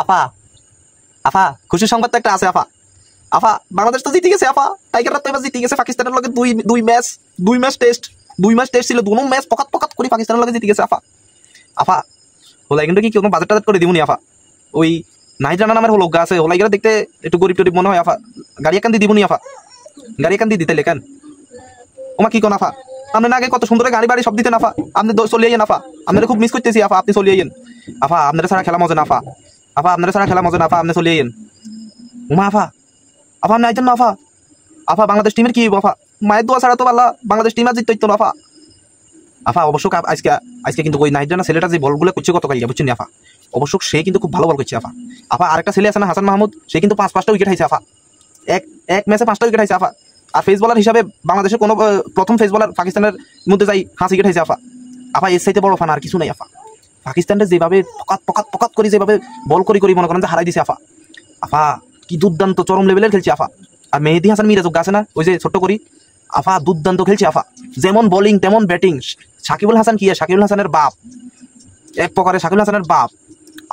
আফা আফা খুশির সংবাদ তো একটা আছে আফা। আফা বাংলাদেশ তো জিতে গেছে আফা, টাইগাররা তো এবার জিতে গেছে পাকিস্তানের লগে দুই ম্যাচ টেস্ট ছিল, দুনো ম্যাচ পকাত পকাত করে পাকিস্তানের লগে জিতে গেছে আফা। আফা হোলাই কিন্তু কি কোনো বাজেট টাজেট করে দিবনি আফা? ওই নাহিদ রানা নামের হলো আছে হোলাই গেলে দেখতে একটু গরিব টরিব মনে হয় আফা, গাড়ি একান দিয়ে দিবনি আফা, গাড়ি একান দিয়ে দিতে লেখান ওমা কি কোন আফা? আপনি না আগে কত সুন্দর গাড়ি বাড়ি সব দিতেন আফা, আপনি চলিয়ে আইন আফা, আপনারা খুব মিস করতেছি আফা, আপনি চলিয়ে আইন আফা, আপনারা ছাড়া খেলা মজা না আফা, আফা আপনারা ছাড়া খেলা মজা না আফা, আপনি চলিয়ে আইন উমা আফা, আফা আপনি আইতেন না আফা? আফা বাংলাদেশ টিমের কি আফা, মায়ের দোয়া ছাড়া তো পারলা বাংলাদেশ টিম আর জিততে হইতো না আফা। আফা অবশ্য আজকে কিন্তু ওই নাইট রানা ছেলেটা যে বলগুলো করছে গতকাল বুঝছেন আফা, অবশ্য সে কিন্তু খুব ভালো বল করছে আফা। আফা আরেকটা ছেলে আছে না হাসান মাহমুদ, সে কিন্তু 5-5টা উইকেট হাইছে আফা, এক ম্যাচে 5টা উইকেট হাইছে আফা। আর ফেস বলার হিসাবে বাংলাদেশের কোনো প্রথম ফেস বলার পাকিস্তানের মধ্যে যাই 5 উইকেট হাইছে আফা। আফা এর চাইতে বড় ফান আর কিছু নাই আফা। পাকিস্তানের যেভাবে পকাত করে যেভাবে বল করি মনে করেন যে হারাই দিছে আফা। আফা কি দুর্দান্ত চরম লেভেলের খেলছে আফা। আর মেহেদী হাসান মিরাজ আছে না ওই যে ছোট্ট করি, আফা দুর্দান্ত খেলছে আফা, যেমন বোলিং তেমন ব্যাটিং। সাকিবুল হাসান কি সাকিবুল হাসানের বাপ, এক প্রকারে সাকিবুল হাসানের বাপ।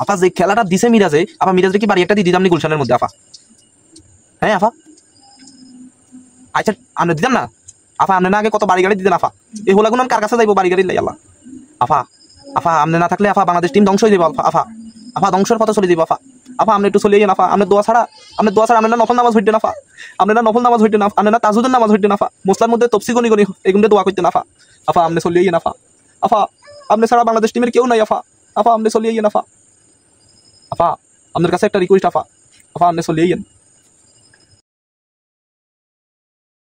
আফা যে খেলাটা দিছে মিরাজে, আফা মিরাজে কি বাড়ি একটা দিয়ে দিতাম নি গুলশানের মধ্যে আফা? হ্যাঁ আফা আচ্ছা আপনি দিতাম না আফা? আপনি না আগে কত বাড়ি গাড়ি দিতেন আফা, এই হোলাগুন কার কাছে যাইবো বাড়ি গাড়ি লাই আল্লাহ। আফা আফা আপনি না থাকলে আফা বাংলাদেশ টিম ধ্বংস হয়ে যাবো আফা, আফা ধ্বংসের পথে চলে যাবো আফা। আফা আপনি একটু চলে যান আফা, আপনার দোয়া ছাড়া আপনার নফল নামাজ হইতেন আফা, আপনার নফল নামাজ হইতেন আফা, আপনার তাজুদের নামাজ হইতেন আফা, মুসলার মধ্যে তফসি গনি এগুলো দোয়া করতেন আফা। আফা আপনি চলে যান আফা, আফা আপনি ছাড়া বাংলাদেশ টিমের কেউ নাই আফা, আফা আপনি চলে যান আফা। আফা আপনার কাছে একটা রিকোয়েস্ট আফা, আফা আপনি চলে যান।